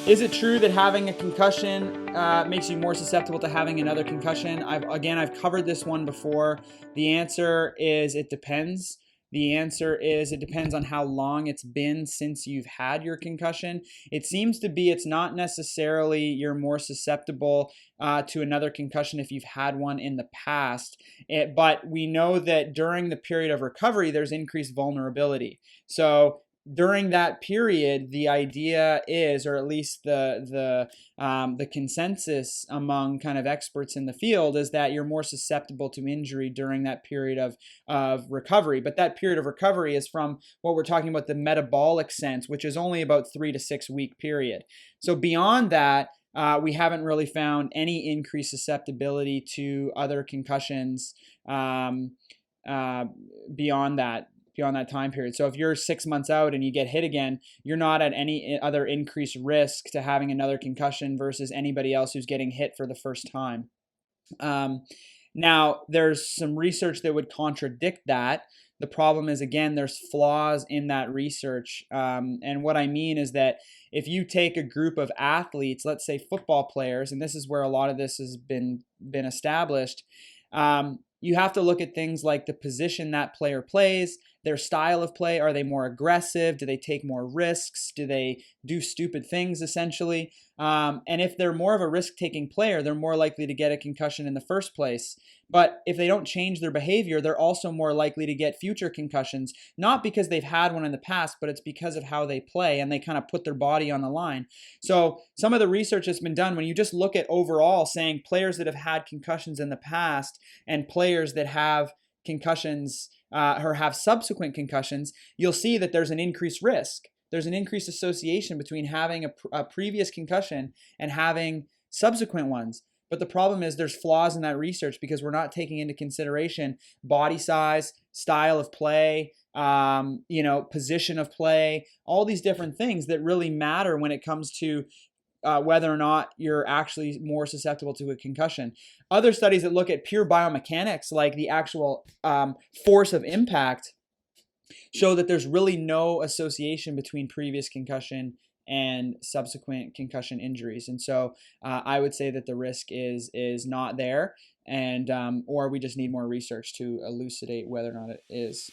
Is it true that having a concussion makes you more susceptible to having another concussion? I've covered this one before. The answer is it depends. The answer is it depends on how long it's been since you've had your concussion. It seems to be it's not necessarily you're more susceptible to another concussion if you've had one in the past. But we know that during the period of recovery, there's increased vulnerability. So during that period, the idea is, or at least the consensus among kind of experts in the field, is that you're more susceptible to injury during that period of recovery. But that period of recovery is from what we're talking about the metabolic sense, which is only about 3 to 6 week period. So beyond that, we haven't really found any increased susceptibility to other concussions uh, beyond that time period. So if you're 6 months out and you get hit again, you're not at any other increased risk to having another concussion versus anybody else who's getting hit for the first time. Um, Now, there's some research that would contradict that. The problem is, again, there's flaws in that research. And what I mean is that if you take a group of athletes, let's say football players, and this is where a lot of this has been established, you have to look at things like the position that player plays, their style of play. Are they more aggressive? Do they take more risks? Do they do stupid things, essentially? And if they're more of a risk-taking player, they're more likely to get a concussion in the first place. But if they don't change their behavior, they're also more likely to get future concussions, not because they've had one in the past, but it's because of how they play and they kind of put their body on the line. So some of the research that's been done, when you just look at overall saying players that have had concussions in the past and players that have concussions or have subsequent concussions, you'll see that there's an increased risk. There's an increased association between having a previous concussion and having subsequent ones. But the problem is there's flaws in that research because we're not taking into consideration body size, style of play, position of play, all these different things that really matter when it comes to whether or not you're actually more susceptible to a concussion. Other studies that look at pure biomechanics, like the actual force of impact, show that there's really no association between previous concussion and subsequent concussion injuries. And so I would say that the risk is not there, and or we just need more research to elucidate whether or not it is.